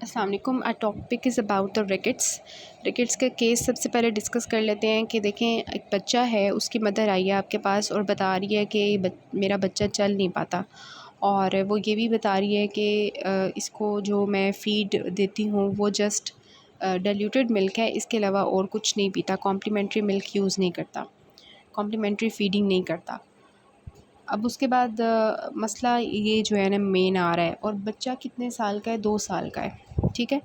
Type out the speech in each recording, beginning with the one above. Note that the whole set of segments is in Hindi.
अस्सलाम वालेकुम। आ topic is about the rickets. Rickets का केस सबसे पहले डिस्कस कर लेते हैं कि देखें, एक बच्चा है, उसकी मदर आई है आपके पास और बता रही है कि मेरा बच्चा चल नहीं पाता, और वो ये भी बता रही है कि इसको जो मैं फ़ीड देती हूँ वो जस्ट डाइल्यूटेड मिल्क है, इसके अलावा और कुछ नहीं पीता, कॉम्प्लीमेंट्री मिल्क यूज़ नहीं करता, कॉम्प्लीमेंट्री फ़ीडिंग नहीं करता। अब उसके बाद मसला ये जो है ना मेन आ रहा है, और बच्चा कितने साल का है? 2 साल का है, ठीक है।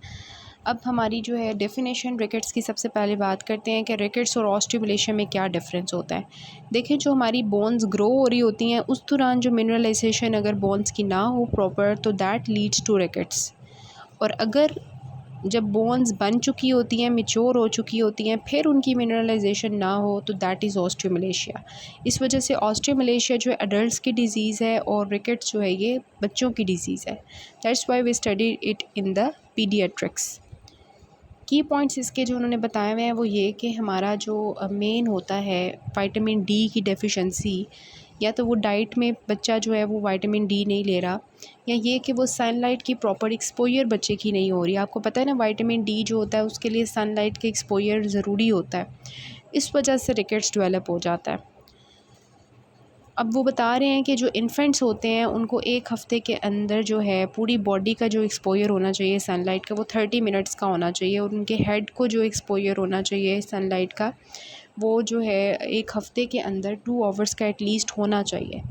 अब हमारी जो है डेफिनेशन रिकेट्स की सबसे पहले बात करते हैं कि रिकेट्स और ऑस्टिमुलेशन में क्या डिफरेंस होता है। देखें, जो हमारी बोन्स ग्रो हो रही होती हैं उस दौरान जो मिनरलाइजेशन अगर बोन्स की ना हो प्रॉपर, तो दैट लीड्स टू रिकेट्स। और अगर जब बोन्स बन चुकी होती हैं, मैच्योर हो चुकी होती हैं, फिर उनकी मिनरलाइजेशन ना हो, तो दैट इज़ ऑस्टियोमलेशिया। इस वजह से ऑस्टियोमलेशिया जो है अडल्ट्स की डिज़ीज़ है और रिकेट्स जो है ये बच्चों की डिज़ीज़ है। That's why we study it in the paediatrics. Key points इसके जो उन्होंने बताए हुए हैं वो ये कि हमारा जो मेन होता है विटामिन डी की डेफिशिएंसी, या तो वो डाइट में बच्चा जो है वो विटामिन डी नहीं ले रहा, या ये कि वो सनलाइट की प्रॉपर एक्सपोजर बच्चे की नहीं हो रही। आपको पता है ना, विटामिन डी जो होता है उसके लिए सनलाइट के एक्सपोजर ज़रूरी होता है, इस वजह से रिकेट्स डेवलप हो जाता है। अब वो बता रहे हैं कि जो इन्फेंट्स होते हैं उनको 1 हफ़्ते के अंदर जो है पूरी बॉडी का जो एक्सपोजर होना चाहिए सनलाइट का वो 30 मिनट्स का होना चाहिए, और उनके हेड को जो एक्सपोजर होना चाहिए सनलाइट का वो जो है 1 हफ़्ते के अंदर 2 आवर्स का एटलीस्ट होना चाहिए।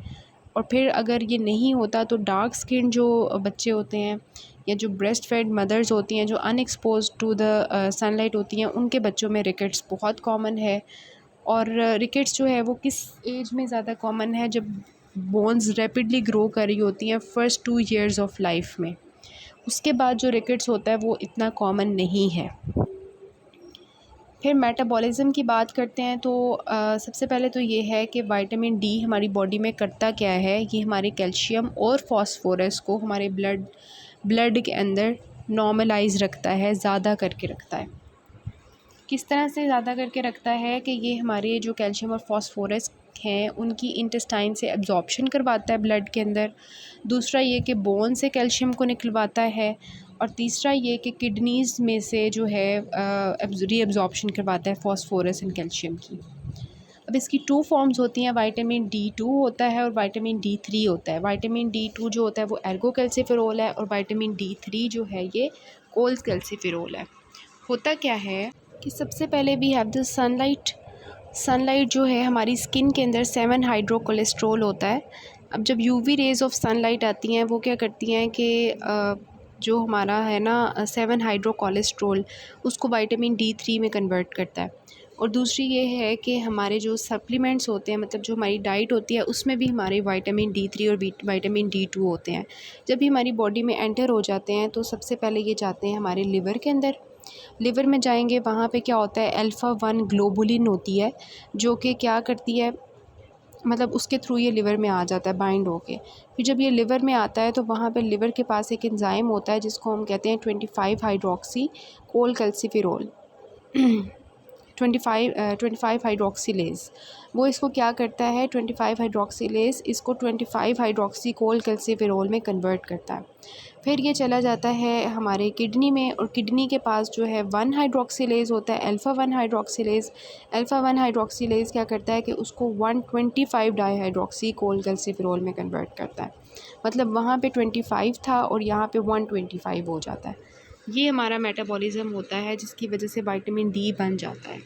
और फिर अगर ये नहीं होता तो डार्क स्किन जो बच्चे होते हैं, या जो ब्रेस्ट फेड मदर्स होती हैं जो अनएक्सपोज्ड टू द सनलाइट होती हैं, उनके बच्चों में रिकेट्स बहुत कॉमन है। और रिकेट्स जो है वो किस एज में ज़्यादा कॉमन है? जब बोन्स रैपिडली ग्रो कर रही होती हैं फर्स्ट 2 ईयर्स ऑफ लाइफ में। उसके बाद जो रिकेट्स होता है वो इतना कॉमन नहीं है। फिर मेटाबॉलिज़्म की बात करते हैं तो सबसे पहले तो ये है कि विटामिन डी हमारी बॉडी में करता क्या है, ये हमारे कैल्शियम और फास्फोरस को हमारे ब्लड के अंदर नॉर्मलाइज रखता है, ज़्यादा करके रखता है। किस तरह से ज़्यादा करके रखता है कि ये हमारे जो कैल्शियम और फास्फोरस हैं उनकी इंटेस्टाइन से एब्जॉर्प्शन करवाता है ब्लड के अंदर। दूसरा ये कि बोन से कैल्शियम को निकलवाता है, और तीसरा ये कि किडनीज़ में से जो है रीअब्जॉर्प्शन करवाता है फास्फोरस एंड कैल्शियम की। अब इसकी 2 फॉर्म्स होती हैं, विटामिन D2 होता है और विटामिन D3 होता है। विटामिन D2 जो होता है वो एर्गोकैल्सिफेरॉल है, और विटामिन D3 जो है ये कोल्सकैल्सिफेरॉल है। होता क्या है कि सबसे पहले we have the sunlight. Sunlight जो है हमारी स्किन के अंदर 7 हाइड्रो कोलेस्ट्रॉल होता है। अब जब यूवी रेज़ ऑफ सनलाइट आती हैं वो क्या करती हैं कि जो हमारा है ना 7 हाइड्रो कोलेस्ट्रॉल उसको विटामिन D3 में कन्वर्ट करता है। और दूसरी ये है कि हमारे जो सप्लीमेंट्स होते हैं, मतलब जो हमारी डाइट होती है उसमें भी हमारे विटामिन D3 और विटामिन D2 होते हैं। जब भी हमारी बॉडी में एंटर हो जाते हैं तो सबसे पहले ये जाते हैं हमारे लिवर के अंदर। लिवर में जाएंगे, वहाँ पे क्या होता है, अल्फ़ा 1 ग्लोबुलिन होती है जो कि क्या करती है, मतलब उसके थ्रू ये लिवर में आ जाता है बाइंड होके। फिर जब ये लिवर में आता है तो वहाँ पे लिवर के पास एक एंजाइम होता है जिसको हम कहते हैं 25 हाइड्रोक्सी कोलकैल्सिफेरॉल 25 हाइड्रोक्सीलेज़। वो इसको क्या करता है, 25 हाइड्रोक्सीलेज़ इसको 25 हाइड्रोक्सी कोलकैल्सिफेरॉल में कन्वर्ट करता है। फिर ये चला जाता है हमारे किडनी में, और किडनी के पास जो है 1 हाइड्रोक्सीलेज़ होता है, अल्फ़ा 1 हाइड्रोक्सीलेज़। अल्फ़ा 1 हाइड्रोक्सीलेज़ क्या करता है कि उसको 125 डाईहाइड्रोक्सी कोलकैल्सिफेरॉल में कन्वर्ट करता है। मतलब वहाँ पे 25 था और यहाँ पे 125 हो जाता है। ये हमारा मेटाबॉलिज़्म होता है जिसकी वजह से विटामिन डी बन जाता है।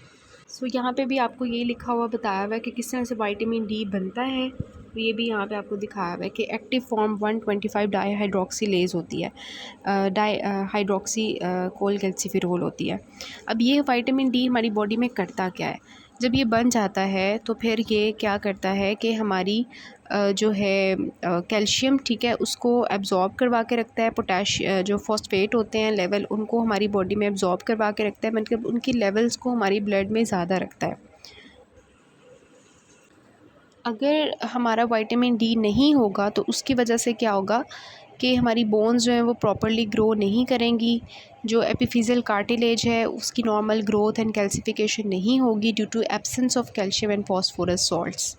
सो यहाँ पे भी आपको ये लिखा हुआ बताया हुआ है कि किस तरह से विटामिन डी बनता है। तो ये भी यहाँ पे आपको दिखाया हुआ है कि एक्टिव फॉर्म 125 डाईहाइड्रोक्सीलेज़ होती है, डाई हाइड्रोक्सी कोलकैल्सिफेरॉल होती है। अब ये विटामिन डी हमारी बॉडी में करता क्या है, जब ये बन जाता है तो फिर ये क्या करता है कि हमारी जो है कैल्शियम, ठीक है, उसको एब्ज़ॉर्ब करवा के रखता है। जो फॉस्फेट होते हैं लेवल उनको हमारी बॉडी में एब्ज़ॉर्ब करवा के रखता है, मतलब उनकी लेवल्स को हमारी ब्लड में ज़्यादा रखता है। अगर हमारा विटामिन डी नहीं होगा तो उसकी वजह से क्या होगा कि हमारी बोन्स जो हैं वो प्रॉपर्ली ग्रो नहीं करेंगी। जो एपिफिज़ियल कार्टिलेज है उसकी नॉर्मल ग्रोथ एंड कैल्सिफिकेशन नहीं होगी due to absence of calcium and phosphorus salts.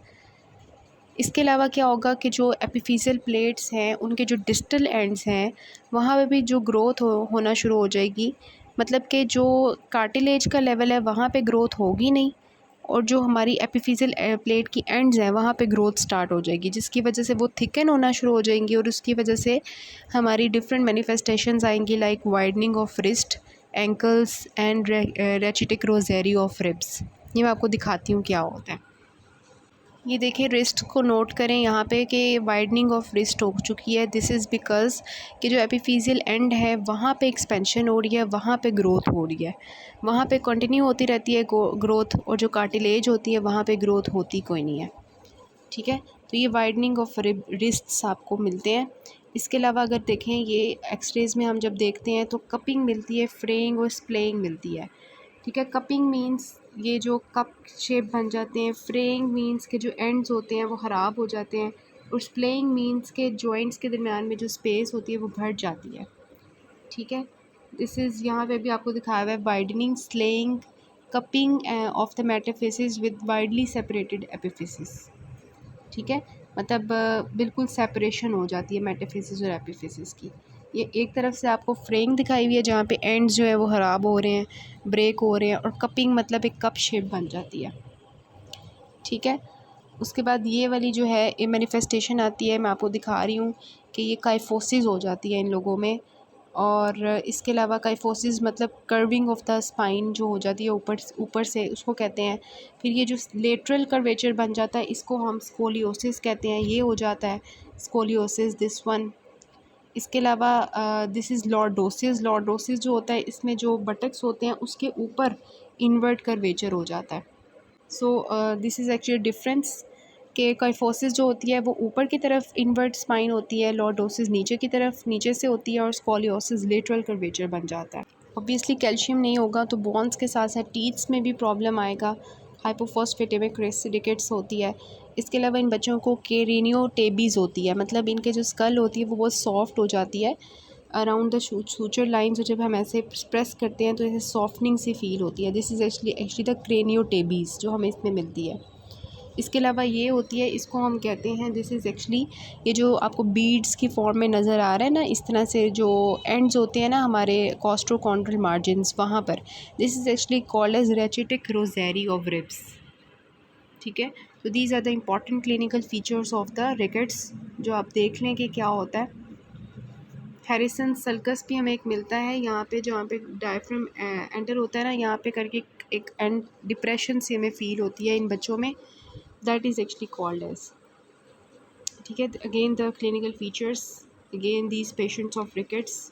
इसके अलावा क्या होगा कि जो एपिफिशियल प्लेट्स हैं उनके जो डिस्टल एंड्स हैं वहाँ पे भी जो ग्रोथ होना शुरू हो जाएगी। मतलब कि जो कार्टिलेज का लेवल है वहाँ पे ग्रोथ होगी नहीं, और जो हमारी एपिफिशियल प्लेट की एंड्स हैं वहाँ पे ग्रोथ स्टार्ट हो जाएगी, जिसकी वजह से वो थिकन होना शुरू हो जाएंगी और उसकी वजह से हमारी डिफरेंट मैनिफेस्टेशंस आएंगी, like widening of wrist, ankles and rachitic rosary of ribs. ये मैं आपको दिखाती हूँ क्या होता है। ये देखिए, रिस्ट को नोट करें यहाँ पे कि वाइडनिंग ऑफ रिस्ट हो चुकी है। दिस इज़ बिकॉज़ कि जो एपिफिशियल एंड है वहाँ पे एक्सपेंशन हो रही है, वहाँ पे ग्रोथ हो रही है, वहाँ पे कंटिन्यू होती रहती है ग्रोथ, और जो कार्टिलेज होती है वहाँ पे ग्रोथ होती कोई नहीं है। ठीक है, तो ये वाइडनिंग ऑफ रिस्ट्स आपको मिलते हैं। इसके अलावा अगर देखें, ये एक्सरेज़ में हम जब देखते हैं तो कपिंग मिलती है, फ्रेइंग और स्प्लेइंग मिलती है। ठीक है, कपिंग मींस ये जो कप शेप बन जाते हैं, फ्रेइंग मींस के जो एंड्स होते हैं वो ख़राब हो जाते हैं, और स्प्लेइंग मींस के जॉइंट्स के दरमियान में जो स्पेस होती है वो भर जाती है। ठीक है, दिस इज़ यहाँ पे भी आपको दिखाया हुआ है widening, splaying, cupping of the metaphysis with widely separated epiphysis. ठीक है, मतलब बिल्कुल सेपरेशन हो जाती है मेटाफिसिस और एपिफिसिस की। ये एक तरफ से आपको फ्रेइंग दिखाई हुई है जहाँ पे एंड्स जो है वो ख़राब हो रहे हैं, ब्रेक हो रहे हैं, और कपिंग मतलब एक कप शेप बन जाती है। ठीक है, उसके बाद ये वाली जो है ये मैनिफेस्टेशन आती है, मैं आपको दिखा रही हूँ कि ये काइफोसिस हो जाती है इन लोगों में। और इसके अलावा काइफोसिस मतलब कर्विंग ऑफ द स्पाइन जो हो जाती है ऊपर ऊपर से, उसको कहते हैं। फिर ये जो लेटरल कर्वेचर बन जाता है इसको हम स्कोलियोसिस कहते हैं, ये हो जाता है स्कोलियोसिस, दिस वन। इसके अलावा दिस इज़ लॉर्डोसिस। लॉर्डोसिस जो होता है इसमें जो बटक्स होते हैं उसके ऊपर इन्वर्ट कर्वेचर हो जाता है। So this is actually difference कि काइफोसिस जो होती है वो ऊपर की तरफ इन्वर्ट स्पाइन होती है, लॉर्डोसिस नीचे की तरफ नीचे से होती है, और स्कोलियोसिस लेटरल कर्वेचर बन जाता है। ऑब्वियसली कैल्शियम नहीं होगा तो बोन्स के साथ साथ टीथ्स में भी प्रॉब्लम आएगा, हाइपोफॉस्फेटेमिक रिकेट्स होती है। इसके अलावा इन बच्चों को केरेनियोटेबीज़ होती है, मतलब इनके जो स्कल होती है वो बहुत सॉफ्ट हो जाती है अराउंड द सूचर लाइन्स, और जब हम ऐसे प्रेस करते हैं तो ऐसे सॉफ्टनिंग सी फील होती है। दिस इज़ एक्चुअली द क्रेनियोटेबीज़ जो हमें इसमें मिलती है। इसके अलावा ये होती है, इसको हम कहते हैं, दिस इज़ एक्चुअली ये जो आपको बीड्स की फॉर्म में नज़र आ रहा है ना, इस तरह से जो एंड्स होते हैं ना हमारे कॉस्ट्रोकॉन्ड्रल मार्जिन्स वहाँ पर, this is actually called as rachitic rosary of ribs. ठीक है, तो these are the important clinical features of the rickets, जो आप देख लें कि क्या होता है। हैरिसन सल्कस भी हमें एक मिलता है यहाँ पे, जहाँ पे डायफ्राम एंटर होता है ना यहाँ पे करके, एक एंड डिप्रेशन से हमें फील होती है इन बच्चों में, that is actually called age. ठीक है, again the clinical features, again these patients of rickets.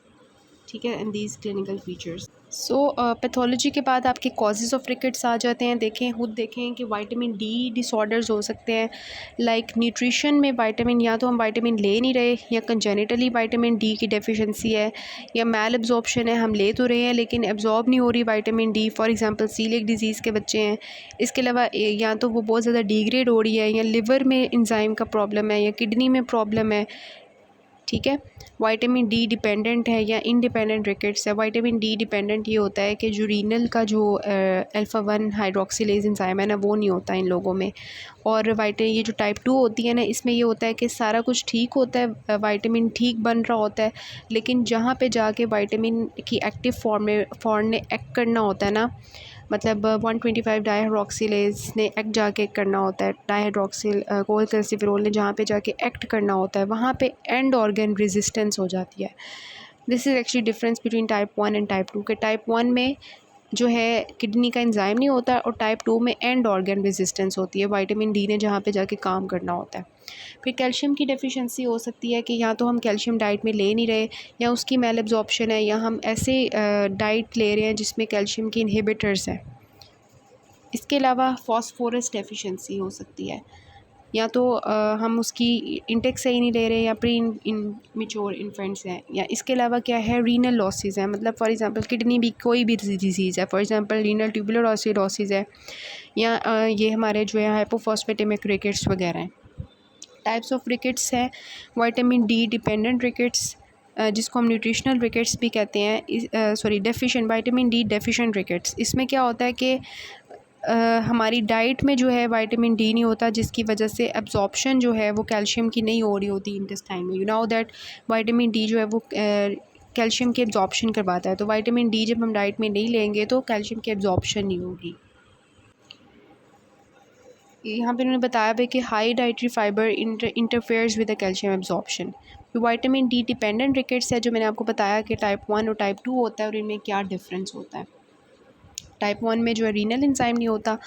ठीक है, and these clinical features. So pathology के बाद आपके कॉजेज़ ऑफ रिकेट्स आ जाते हैं। देखें, खुद देखें कि विटामिन डी डिसऑर्डर्स हो सकते हैं, लाइक न्यूट्रिशन में विटामिन, या तो हम विटामिन ले नहीं रहे, या कंजेनिटली विटामिन डी की डेफिशिएंसी है, या मैल एब्जॉर्प्शन है, हम ले तो रहे हैं लेकिन एब्जॉर्ब नहीं हो रही vitamin D, for example coeliac disease के बच्चे हैं। इसके अलावा या तो वो बहुत ज़्यादा डिग्रेड हो रही है, या लिवर में इंजाइम का प्रॉब्लम है, या किडनी में प्रॉब्लम है। ठीक है, विटामिन डी डिपेंडेंट है या इंडिपेंडेंट रिकेट्स है। विटामिन डी डिपेंडेंट ये होता है कि जो रीनल का जो अल्फ़ा 1 हाइड्रोक्सिलेज एंजाइम है ना वो नहीं होता इन लोगों में। और ये जो टाइप 2 होती है ना, इसमें ये होता है कि सारा कुछ ठीक होता है, विटामिन ठीक बन रहा होता है, लेकिन जहाँ पे जाके विटामिन की एक्टिव फॉर्म ने एक्ट करना होता है ना, मतलब 125 डाईहाइड्रोक्सिलेज ने एक्ट जाके करना होता है, डाईहाइड्रोक्सिल कोलकैल्सिफेरोल ने जहाँ पे जाके एक्ट करना होता है, वहाँ पे एंड ऑर्गन रेजिस्टेंस हो जाती है। This is actually difference between type 1 and type 2 के टाइप 1 में जो है किडनी का एंजाइम नहीं होता, और टाइप 2 में एंड ऑर्गन रेजिस्टेंस होती है, विटामिन डी ने जहाँ पे जाके काम करना होता है। फिर कैल्शियम की डेफिशिएंसी हो सकती है कि या तो हम कैल्शियम डाइट में ले नहीं रहे, या उसकी मेल एब्जॉर्प्शन है, या हम ऐसे डाइट ले रहे हैं जिसमें कैल्शियम की इनहिबिटर्स हैं। इसके अलावा फॉस्फोरस डेफिशिएंसी हो सकती है, या तो हम उसकी इंटेक सही नहीं ले रहे, या प्री मैच्योर इन्फेंट्स हैं, या इसके अलावा क्या है, रीनल लॉसेस हैं, मतलब फॉर एग्जांपल किडनी भी कोई भी डिजीज़ है, for example renal tubular acidosis है, या ये हमारे जो है हाइपोफॉस्फेटेमिक रिकेट्स वगैरह हैं। टाइप्स ऑफ रिकेट्स हैं, विटामिन डी डिपेंडेंट रिकेट्स, जिसको हम न्यूट्रिशनल रिकेट्स भी कहते हैं, deficient vitamin D deficient rickets. इसमें क्या होता है कि हमारी डाइट में जो है विटामिन डी नहीं होता, जिसकी वजह से एब्जॉर्प्शन जो है वो कैल्शियम की नहीं हो रही होती इंटेस्टाइन में। You know that vitamin D जो है वो कैल्शियम की एब्जॉर्प्शन करवाता है। तो विटामिन डी जब हम डाइट में नहीं लेंगे तो कैल्शियम की एब्जॉर्प्शन नहीं होगी। यहाँ पे उन्होंने बताया है कि high dietary fibre interferes with the calcium absorption. Vitamin D dependent rickets है, जो मैंने आपको बताया कि टाइप 1 और टाइप 2 होता है और इनमें क्या डिफरेंस होता है। टाइप 1 में जो है रीनल एंजाइम नहीं होता,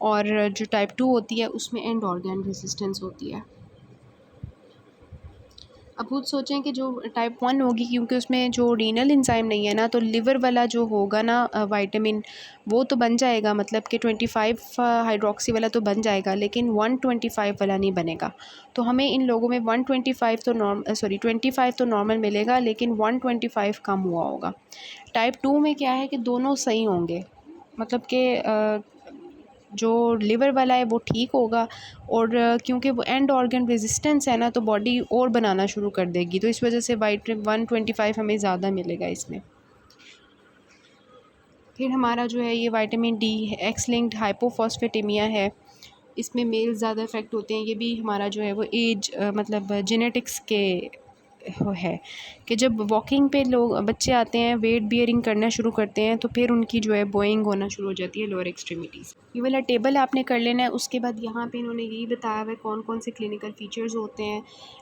और जो टाइप 2 होती है उसमें एंड ऑर्गन रेजिस्टेंस होती है। अब खुद सोचें कि जो टाइप 1 होगी, क्योंकि उसमें जो रीनल एंजाइम नहीं है ना, तो लिवर वाला जो होगा ना विटामिन, वो तो बन जाएगा, मतलब कि 25 हाइड्रोक्सी वाला तो बन जाएगा, लेकिन 125 वाला नहीं बनेगा। तो हमें इन लोगों में 125 तो 25 तो नॉर्मल मिलेगा, लेकिन 125 कम हुआ होगा। टाइप 2 में क्या है कि दोनों सही होंगे, मतलब कि जो लिवर वाला है वो ठीक होगा, और क्योंकि वो एंड ऑर्गन रेजिस्टेंस है ना, तो बॉडी और बनाना शुरू कर देगी, तो इस वजह से 125 हमें ज़्यादा मिलेगा इसमें। फिर हमारा जो है ये विटामिन डी एक्स लिंक्ड हाइपोफॉस्फेटेमिया है, इसमें मेल ज़्यादा इफ़ेक्ट होते हैं। ये भी हमारा जो है वो एज मतलब जेनेटिक्स के है कि जब वॉकिंग पे लोग बच्चे आते हैं, वेट बियरिंग करना शुरू करते हैं, तो फिर उनकी जो है बोइंग होना शुरू हो जाती है लोअर एक्सट्रीमिटीज़। ये वाला टेबल आपने कर लेना है। उसके बाद यहाँ पे इन्होंने यही बताया हुआ है कौन कौन से क्लिनिकल फीचर्स होते हैं।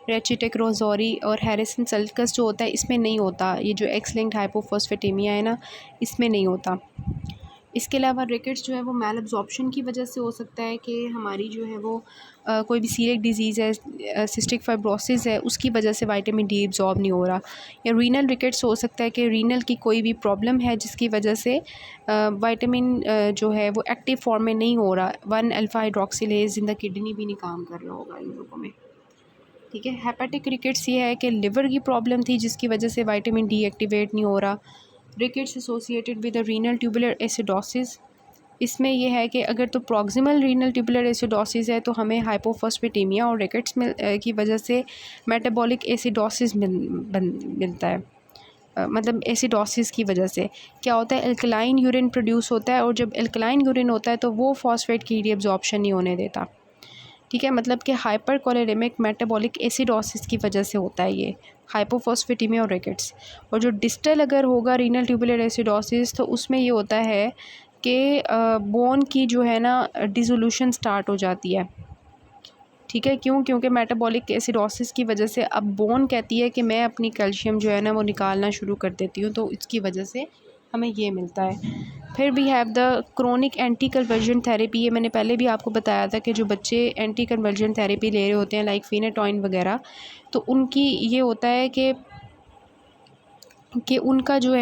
रेचिटेक रोज़ोरी और हैरिसन सल्कस जो होता है इसमें नहीं होता, ये जो एक्स लिंक्ड हाइपोफॉस्फेटेमिया है ना, इसमें नहीं होता। इसके अलावा रिकेट्स जो है वो मैल एब्जॉर्प्शन की वजह से हो सकता है कि हमारी जो है वो कोई भी सीरियक डिजीज़ है, सिस्टिक फाइब्रोसिस है, उसकी वजह से विटामिन डी एब्जॉर्ब नहीं हो रहा। या रीनल रिकेट्स हो सकता है कि रीनल की कोई भी प्रॉब्लम है जिसकी वजह से विटामिन जो है वो एक्टिव फॉर्म में नहीं हो रहा। 1 alpha hydroxylase in the kidney भी नहीं काम कर रहा होगा इन लोगों में। ठीक है। हेपेटिक रिकेट्स ये है कि लिवर की प्रॉब्लम थी जिसकी वजह से विटामिन डी एक्टिवेट नहीं हो रहा। Rickets associated with the renal tubular acidosis, इसमें यह है कि अगर तो प्रॉक्सिमल रीनल ट्यूबुलर एसिडोसिस है तो हमें हाइपोफॉस्फेटेमिया, और रिकेट्स में की वजह से मेटाबॉलिक एसिडोसिस मिलता है। मतलब एसिडोसिस की वजह से क्या होता है, एल्कलाइन यूरिन प्रोड्यूस होता है, और जब एल्कलाइन यूरिन होता है तो वो फॉस्फेट की रीअब्जॉर्प्शन नहीं होने देता। ठीक है, मतलब कि हाइपर कोलेरेमिक मेटाबॉलिक एसिडोसिस की वजह से होता है ये हाइपोफॉस्फेटेमिया और रिकेट्स। और जो डिस्टल अगर होगा रीनल ट्यूबुलर एसिडोसिस, तो उसमें ये होता है कि बोन की जो है ना डिसोल्यूशन स्टार्ट हो जाती है। ठीक है, क्यों? क्योंकि मेटाबॉलिक एसिडोसिस की वजह से अब बोन कहती है कि मैं अपनी कैल्शियम जो है ना वो निकालना शुरू कर देती हूँ, तो इसकी वजह से हमें ये मिलता है। फिर we have the chronic anti conversion therapy. ये मैंने पहले भी आपको बताया था कि जो बच्चे एंटी कन्वर्जन थेरेपी ले रहे होते हैं लाइक फिनेटॉइन वगैरह, तो उनकी ये होता है कि उनका जो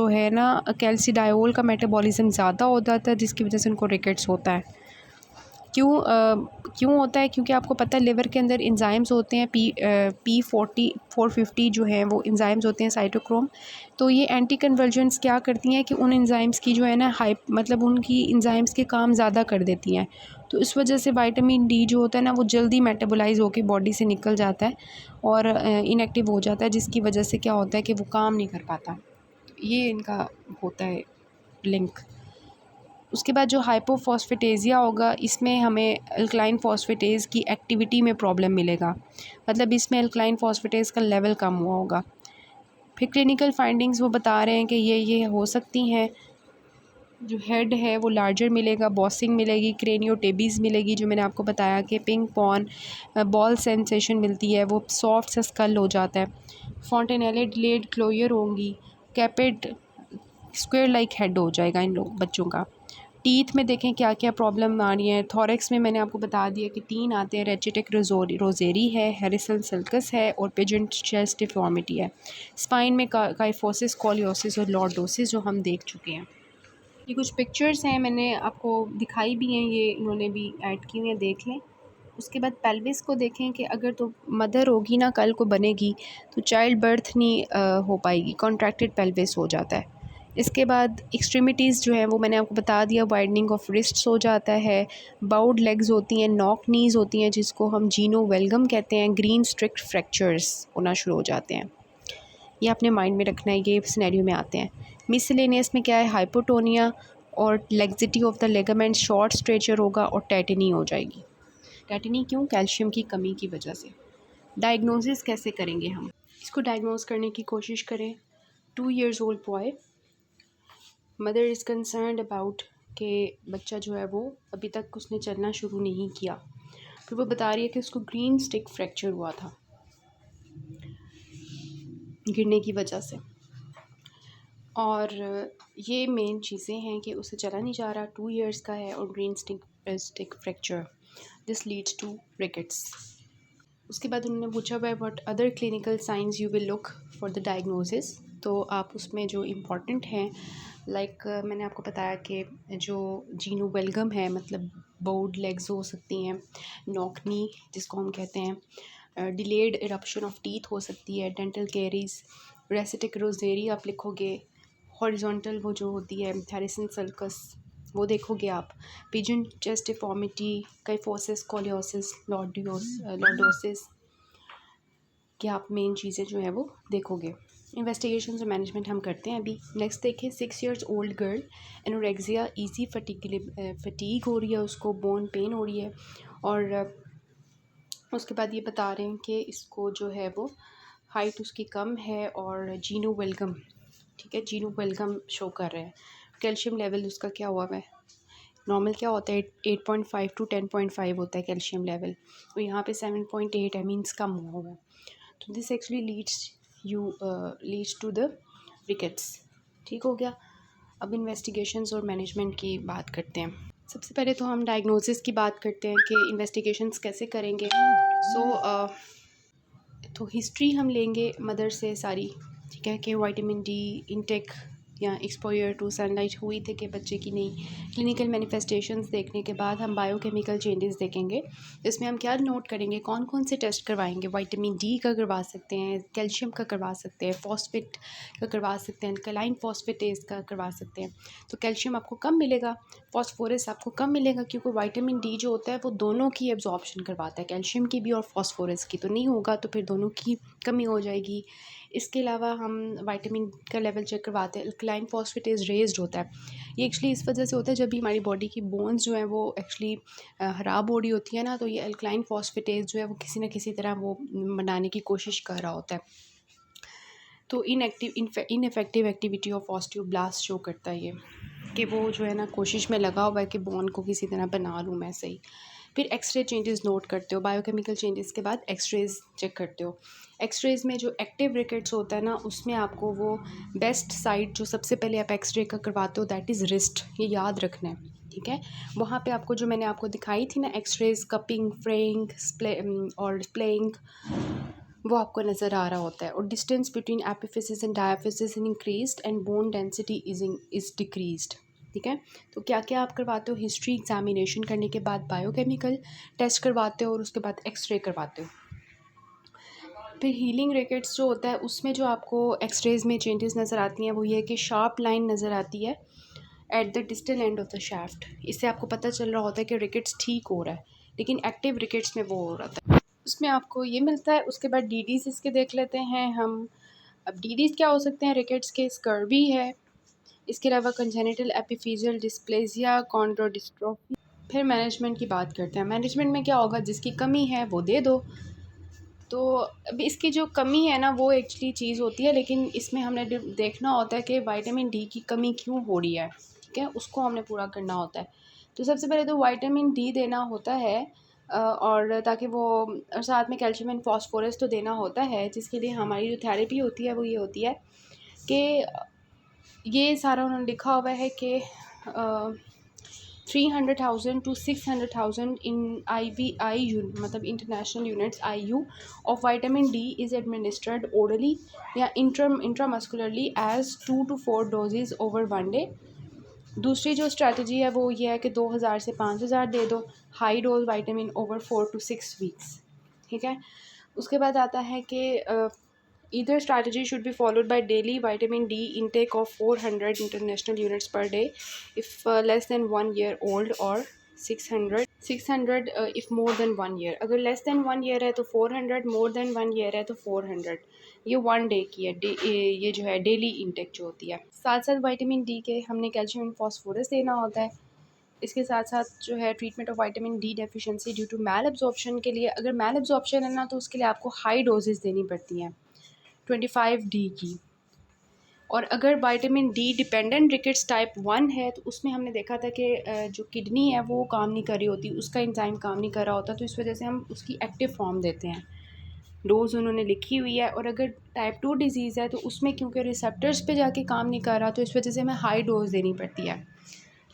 है ना कैल्सिडायोल का मेटाबॉलिज्म ज़्यादा हो जाता है, जिसकी वजह से उनको रिकेट्स होता है। क्यों होता है? क्योंकि आपको पता है लिवर के अंदर एंजाइम्स होते हैं, P450 जो हैं वो एंजाइम्स होते हैं साइटोक्रोम। तो ये एंटी कन्वर्जेंट्स क्या करती हैं कि उन एंजाइम्स की जो है ना मतलब उनकी एंजाइम्स के काम ज़्यादा कर देती हैं। तो इस वजह से विटामिन डी जो होता है ना वो जल्दी मेटाबोलाइज होकर बॉडी से निकल जाता है और इनएक्टिव हो जाता है, जिसकी वजह से क्या होता है कि वो काम नहीं कर पाता। ये इनका होता है लिंक। उसके बाद जो हाइपोफॉस्फेटेजिया होगा, इसमें हमें अल्कलाइन फ़ॉस्फेटेज़ की एक्टिविटी में प्रॉब्लम मिलेगा, मतलब इसमें अल्कलाइन फ़ॉस्फेटेज़ का लेवल कम हुआ होगा। फिर क्लिनिकल फाइंडिंग्स वो बता रहे हैं कि ये हो सकती हैं। जो हेड है वो लार्जर मिलेगा, बॉसिंग मिलेगी, क्रेनियोटेबीज़ मिलेगी, जो मैंने आपको बताया कि पिंग पॉन बॉल सेंसेशन मिलती है, वो सॉफ्ट सा स्कल हो जाता है। फॉन्टेनेले डिलेड क्लोयर होंगी, कैपेड स्क्वायर लाइक हेड हो जाएगा इन लोग बच्चों का। टीथ में देखें क्या क्या प्रॉब्लम आ रही है। थॉरेक्स में मैंने आपको बता दिया कि 3 आते हैं, रेचिटेक रोज़ेरी है, हैरिसन सल्कस है, और पिजेंट चेस्ट डिफॉर्मिटी है। स्पाइन में काइफोसिस, स्कोलियोसिस और लॉर्डोसिस जो हम देख चुके हैं। ये कुछ पिक्चर्स हैं, मैंने आपको दिखाई भी हैं, ये इन्होंने भी ऐड की हुई हैं, देख लें। उसके बाद पेल्विस को देखें कि अगर तो मदर होगी ना कल को बनेगी, तो चाइल्ड बर्थ नहीं हो पाएगी, कॉन्ट्रैक्टेड पेल्विस हो जाता है। इसके बाद एक्सट्रीमिटीज़ जो है वो मैंने आपको बता दिया, वाइडनिंग ऑफ रिस्ट्स हो जाता है, बाउड लेग्स होती हैं, नॉक नीज़ होती हैं जिसको हम जीनो वेलगम कहते हैं, ग्रीन स्ट्रिक्ट फ्रैक्चर्स होना शुरू हो जाते हैं। ये अपने माइंड में रखना है, ये सिनेरियो में आते हैं। मिसलेनियस में क्या है, हाइपोटोनिया, और लेग्जिटी of the ligament, short stature होगा और टेटनी हो जाएगी। टेटनी क्यों? कैल्शियम की कमी की वजह से। डायग्नोसिस कैसे करेंगे हम? इसको डायग्नोज करने की कोशिश करें। 2 years old boy, mother is concerned about कि बच्चा जो है वो अभी तक उसने चलना शुरू नहीं किया। फिर वो बता रही है कि उसको ग्रीन स्टिक फ्रैक्चर हुआ था गिरने की वजह से, और ये मेन चीज़ें हैं कि उसे चला नहीं जा रहा, 2 years का है और green stick fracture, this leads to rickets. उसके बाद उन्होंने पूछा हुआ है what other clinical science you will look for the diagnosis. तो आप उसमें जो इम्पॉर्टेंट हैं, लाइक मैंने आपको बताया कि जो जीनो बेलगम है, मतलब बोर्ड लेग्स हो सकती हैं, नॉकनी जिसको हम कहते हैं, डिलेड इरप्शन ऑफ टीथ हो सकती है, डेंटल कैरीज, रेसिटिक रोजेरी आप लिखोगे, हॉरिजॉन्टल वो जो होती है हैरिसन सल्कस वो देखोगे आप, pigeon chest deformity, kyphosis, scoliosis, lordosis कि आप मेन चीज़ें जो है वो देखोगे। इन्वेस्टिगेशन और मैनेजमेंट हम करते हैं अभी। नेक्स्ट देखें, 6 years old girl, anorexia, easy fatigue हो रही है उसको, बोन पेन हो रही है, और उसके बाद ये बता रहे हैं कि इसको जो है वो हाइट उसकी कम है और जीनो वेलगम, ठीक है, जीनो वेलगम शो कर रहे हैं। कैल्शियम लेवल उसका क्या हुआ है? नॉर्मल क्या होता है 8.5 to 10.5 होता है कैल्शियम लेवल, तो यहाँ पे 7.8 है, मीन्स कम हुआ है। तो this actually leads to the rickets. ठीक हो गया। अब इन्वेस्टिगेशंस और मैनेजमेंट की बात करते हैं। सबसे पहले तो हम डायग्नोसिस की बात करते हैं कि इन्वेस्टिगेशंस कैसे करेंगे। तो हिस्ट्री हम लेंगे मदर से सारी, ठीक है, कि विटामिन डी इंटेक या एक्सपोजर टू सनलाइट हुई थी कि बच्चे की नहीं। क्लिनिकल मैनिफेस्टेशंस देखने के बाद हम बायोकेमिकल चेंजेस देखेंगे, इसमें हम क्या नोट करेंगे, कौन कौन से टेस्ट करवाएंगे। विटामिन डी का करवा सकते हैं, कैल्शियम का करवा सकते हैं, फॉस्फेट का करवा सकते हैं, अल्कलाइन फॉस्फेटेज का करवा सकते हैं। तो कैल्शियम आपको कम मिलेगा, फॉस्फोरस आपको कम मिलेगा, क्योंकि विटामिन डी जो होता है वो दोनों की एब्जॉर्प्शन करवाता है, कैल्शियम की भी और फॉस्फोरस की। तो नहीं होगा तो फिर दोनों की कमी हो जाएगी। इसके अलावा हम विटामिन का लेवल चेक करवाते हैं, अल्कलाइन फॉस्फेटेज रेज्ड होता है। ये एक्चुअली इस वजह से होता है जब भी हमारी बॉडी की बोन्स जो है वो एक्चुअली ख़राब हो रही होती है ना, तो ये अल्कलाइन फॉस्फेटेज जो है वो किसी न किसी तरह वो बनाने की कोशिश कर रहा होता है। तो इनएफेक्टिव एक्टिविटी ऑफ ऑस्टियोब्लास्ट शो करता है ये, कि वो जो है ना कोशिश में लगा हुआ है कि बोन को किसी तरह बना लूँ मैं सही। फिर एक्सरे चेंजेस नोट करते हो, बायोकेमिकल चेंजेस के बाद एक्सरेज चेक करते हो। एक्सरेज में जो एक्टिव रिकेट्स होता है ना, उसमें आपको वो बेस्ट साइट जो सबसे पहले आप एक्सरे का करवाते हो दैट इज़ रिस्ट, ये याद रखना है, ठीक है। वहाँ पे आपको जो मैंने आपको दिखाई थी ना एक्सरेज, कपिंग, फ्रेइंग और स्प्लेइंग, वो आपको नज़र आ रहा होता है। और distance between epiphysis and diaphysis increased and bone density is decreased, ठीक है। तो क्या क्या आप करवाते हो, हिस्ट्री एग्जामिनेशन करने के बाद बायोकेमिकल टेस्ट करवाते हो और उसके बाद एक्सरे करवाते हो। फिर हीलिंग रिकेट्स जो होता है उसमें जो आपको एक्सरेज में चेंजेस नज़र आती हैं वो ये है कि शार्प लाइन नज़र आती है at the distal end of the shaft. इससे आपको पता चल रहा होता है कि रिकेट्स ठीक हो रहा है, लेकिन एक्टिव रिकेट्स में वो हो रहा था, उसमें आपको ये मिलता है। उसके बाद डीडीज इसके देख लेते हैं हम। अब डीडीज क्या हो सकते हैं रिकेट्स के? स्कर्वी है, इसके अलावा कंजेनिटल एपिफिजियल डिस्प्लेसिया, कॉन्ड्रोडिस्ट्रोफी। फिर मैनेजमेंट की बात करते हैं। मैनेजमेंट में क्या होगा, जिसकी कमी है वो दे दो। तो अब इसकी जो कमी है ना वो एक्चुअली चीज़ होती है, लेकिन इसमें हमने देखना होता है कि विटामिन डी की कमी क्यों हो रही है, ठीक है, उसको हमने पूरा करना होता है। तो सबसे पहले तो विटामिन डी देना होता है, और ताकि वो, और साथ में कैल्शियम एंड फॉस्फोरस तो देना होता है, जिसके लिए हमारी जो थेरेपी होती है वो ये होती है कि ये सारा उन्होंने लिखा हुआ है कि 300,000 to 600,000 in IVI मतलब international units IU of vitamin D is administered orally या intramuscularly as 2 to 4 doses over 1 day। दूसरी जो स्ट्रैटेजी है वो ये है कि 2,000 से 5,000 दे दो, high dose vitamin over 4 to 6 weeks, ठीक है। उसके बाद आता है कि either strategy should be followed by daily vitamin D intake of 400 international units per day if less than 1 year old, or 600 if more than 1 year। अगर less than 1 year है तो 400, more than 1 year है तो 400। ये 1 डे की है। ये जो है डेली इंटेक जो होती है। साथ साथ विटामिन डी के हमने कैल्शियम एंड फास्फोरस देना होता है। इसके साथ साथ जो है treatment of vitamin D deficiency due to malabsorption के लिए, अगर मैल एब्जॉर्प्शन है ना तो उसके लिए आपको हाई डोजेस देनी पड़ती हैं 25 डी की। और अगर vitamin D dependent rickets type 1 है तो उसमें हमने देखा था कि जो किडनी है वो काम नहीं कर रही होती, उसका एंजाइम काम नहीं कर रहा होता, तो इस वजह से हम उसकी एक्टिव फॉर्म देते हैं। डोज उन्होंने लिखी हुई है। और अगर टाइप 2 डिजीज़ है तो उसमें क्योंकि रिसेप्टर्स पे जाके काम नहीं कर रहा तो इस वजह से हमें हाई डोज देनी पड़ती है,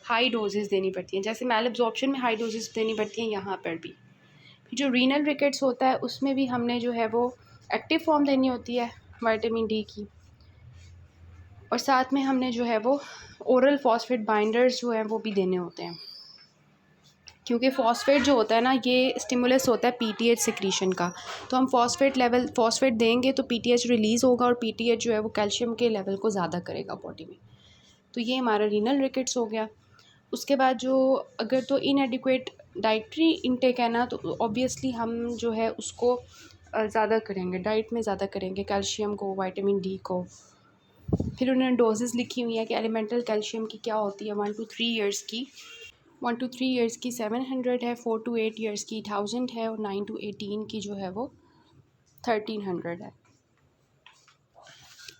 हाई डोजेस देनी पड़ती हैं। जैसे मैल एब्जॉर्प्शन में हाई डोजेस देनी पड़ती हैं, यहाँ पर भी। फिर जो रीनल रिकेट्स होता है उसमें भी हमने जो है वो एक्टिव फॉर्म देनी होती है विटामिन डी की। और साथ में हमने जो है वो ओरल फॉस्फेट बाइंडर्स जो हैं वो भी देने होते हैं, क्योंकि फॉस्फेट जो होता है ना ये स्टिमुलस होता है पीटीएच सिक्रीशन का। तो हम फॉस्फेट देंगे तो पीटीएच रिलीज़ होगा और पीटीएच जो है वो कैल्शियम के लेवल को ज़्यादा करेगा बॉडी में। तो ये हमारा रीनल रिकेट्स हो गया। उसके बाद जो अगर तो इनएडिक्वेट डाइटरी इनटेक है ना तो ऑब्वियसली हम जो है उसको ज़्यादा करेंगे, डाइट में ज़्यादा करेंगे कैल्शियम को, विटामिन डी को। फिर उन्होंने डोजेज़ लिखी हुई हैं कि एलिमेंटल कैल्शियम की क्या होती है 1 to 3 ईयर्स की। 1 to 3 ईयर्स की 700 है, 4 to 8 ईयर्स की 1000 है और 9 to 18 की जो है वो 1300 है।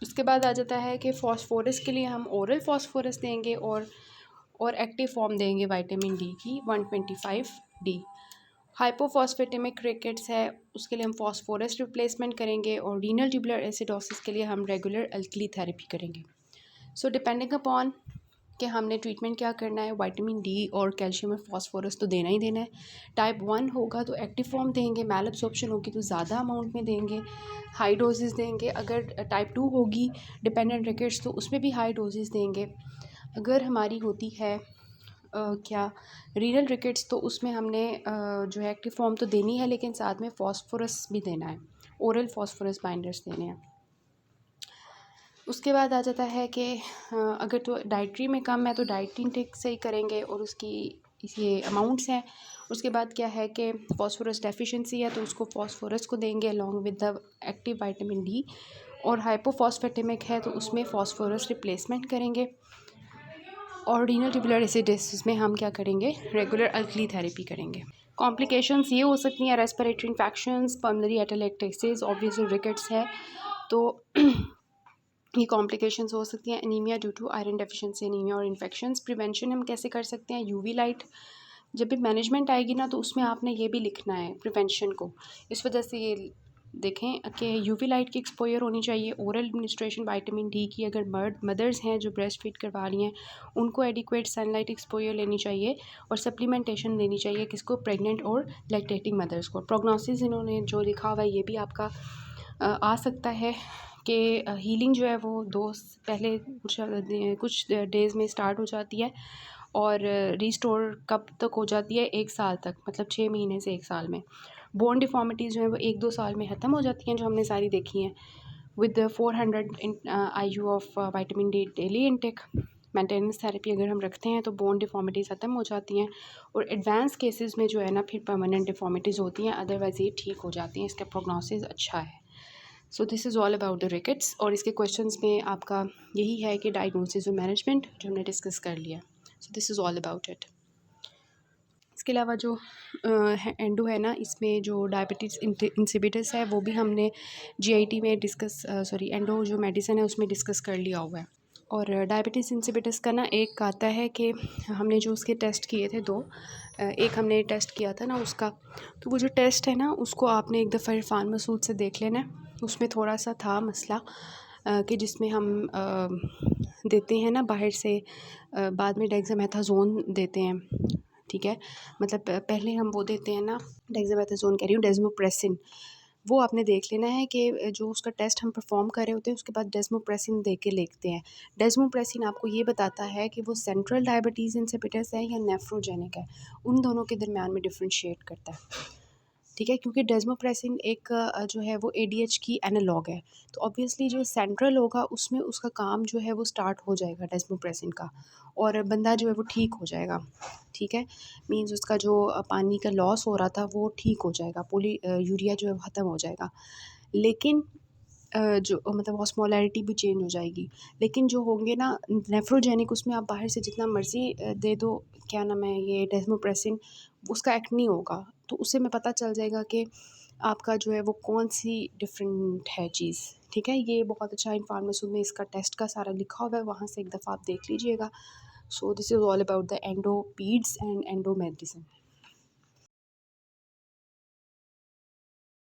उसके बाद आ जाता है कि फॉस्फोरस के लिए हम ओरल फॉस्फोरस देंगे और एक्टिव फॉर्म देंगे विटामिन डी की 125 डी। हाइपोफॉस्फेटेमिक रिकेट्स है उसके लिए हम फॉस्फोरस रिप्लेसमेंट करेंगे और रीनल ट्यूबुलर एसिडोसिस के लिए हम रेगुलर अल्कली थेरेपी करेंगे। सो डिपेंडिंग अपॉन कि हमने ट्रीटमेंट क्या करना है, विटामिन डी और कैल्शियम और फॉस्फोरस तो देना ही देना है। टाइप 1 होगा तो एक्टिव फॉर्म देंगे, मैल एब्जॉर्प्शन होगी तो ज़्यादा अमाउंट में देंगे, हाई डोजेस देंगे। अगर टाइप 2 होगी डिपेंडेंट रिकेट्स तो उसमें भी हाई डोजेस देंगे। अगर हमारी होती है क्या रीनल रिकेट्स तो उसमें हमने जो है एक्टिव फॉर्म तो देनी है लेकिन साथ में फॉस्फोरस भी देना है, ओरल फॉस्फोरस बाइंडर्स देने हैं। उसके बाद आ जाता है कि अगर तो डाइटरी में कम है तो डाइटरी इंटेक से ही करेंगे और उसकी ये अमाउंट्स हैं। उसके बाद क्या है कि फॉस्फोरस डेफिशिएंसी है तो उसको फॉस्फोरस को देंगे along with the active vitamin D. और हाइपोफॉस्फेटेमिक है तो उसमें फॉस्फोरस रिप्लेसमेंट करेंगे। और रीनल ट्यूबुलर एसिडोसिस में हम क्या करेंगे, रेगुलर अल्कली थेरेपी करेंगे। कॉम्प्लिकेशंस ये हो सकती हैं respiratory infections, pulmonary atelectasis, obviously rickets है तो ये कॉम्प्लिकेशंस हो सकती हैं। Anaemia due to iron deficiency anaemia और इन्फेक्शंस। प्रिवेंशन हम कैसे कर सकते हैं, यूवी लाइट जब भी मैनेजमेंट आएगी ना तो उसमें आपने ये भी लिखना है प्रिवेंशन को। इस वजह से ये देखें कि यूवी लाइट की एक्सपोजर होनी चाहिए। ओरल एडमिनिस्ट्रेशन विटामिन डी की, अगर मदर्स हैं जो ब्रेस्ट फीड करवा रही हैं उनको एडिक्वेट सनलाइट एक्सपोजर लेनी चाहिए और सप्लीमेंटेशन लेनी चाहिए किसको, प्रेग्नेंट और लैक्टेटिंग मदर्स को। प्रोग्नोसिस इन्होंने जो लिखा हुआ है ये भी आपका आ सकता है कि हीलिंग जो है वो पहले कुछ डेज़ में स्टार्ट हो जाती है और रीस्टोर कब तक हो जाती है, 1 साल तक, मतलब 6 महीने से 1 साल में। बोन डिफॉर्मिटीज़ जो है वो 1-2 साल में ख़त्म हो जाती हैं जो हमने सारी देखी हैं। With 400 IU of vitamin D daily intake maintenance therapy अगर हम रखते हैं तो बोन डिफॉर्मिटीज़ ख़त्म हो जाती हैं। और एडवांस केसेस में जो है ना फिर परमानेंट डिफॉर्मिटीज़ होती हैं, अदरवाइज़ ये ठीक हो जाती हैं। इसका प्रोग्नोसिस अच्छा है। So this is all about the rickets. और इसके क्वेश्चंस में आपका यही है कि डायग्नोसिस और मैनेजमेंट जो हमने डिस्कस कर लिया। So this is all about it. इसके अलावा जो एंडो है ना इसमें जो डायबिटीज़ इंसिपिडस है वो भी हमने जीआईटी में एंडो जो मेडिसिन है उसमें डिस्कस कर लिया हुआ है। और डायबिटीज़ इंसिपिडस का ना एक आता है कि हमने जो उसके टेस्ट किए थे 2, एक हमने टेस्ट किया था ना उसका, तो वो जो टेस्ट है ना उसको आपने एक दफ़ा इरफान मसूद से देख लेना है। उसमें थोड़ा सा था मसला कि जिसमें हम देते हैं ना बाहर से, बाद में डेक्सामेथासोन देते हैं, ठीक है। मतलब पहले हम वो देते हैं ना, डेक्सामेथासोन कह रही हूँ, डेस्मोप्रेसिन। वो आपने देख लेना है कि जो उसका टेस्ट हम परफॉर्म कर रहे होते हैं उसके बाद डेस्मोप्रेसिन दे के लिखते हैं। डेस्मोप्रेसिन आपको ये बताता है कि वो सेंट्रल डायबिटीज़ इंसिपिडस है या नेफ्रोजेनिक है, उन दोनों के दरमियान में डिफ्रेंशिएट करता है, ठीक है। क्योंकि डेस्मोप्रेसिन एक जो है वो एडीएच की एनालॉग है, तो ऑब्वियसली जो सेंट्रल होगा उसमें उसका काम जो है वो स्टार्ट हो जाएगा डेस्मोप्रेसिन का, और बंदा जो है वो ठीक हो जाएगा, ठीक है। मींस उसका जो पानी का लॉस हो रहा था वो ठीक हो जाएगा, यूरिया जो है वो ख़त्म हो जाएगा। लेकिन जो मतलब ऑस्मोलैरिटी भी चेंज हो जाएगी। लेकिन जो होंगे ना नेफ्रोजेनिक, उसमें आप बाहर से जितना मर्ज़ी दे दो, क्या नाम है ये डेस्मोप्रेसिन, उसका एक्ट नहीं होगा। तो उससे हमें पता चल जाएगा कि आपका जो है वो कौन-सी डिफ़रेंट है चीज़, ठीक है? ये बहुत अच्छा इन्फॉर्मेशन में इसका टेस्ट का सारा लिखा हुआ है, वहाँ से एक दफ़ा आप देख लीजिएगा। So this is all about the endo पीड्स and endo medicine.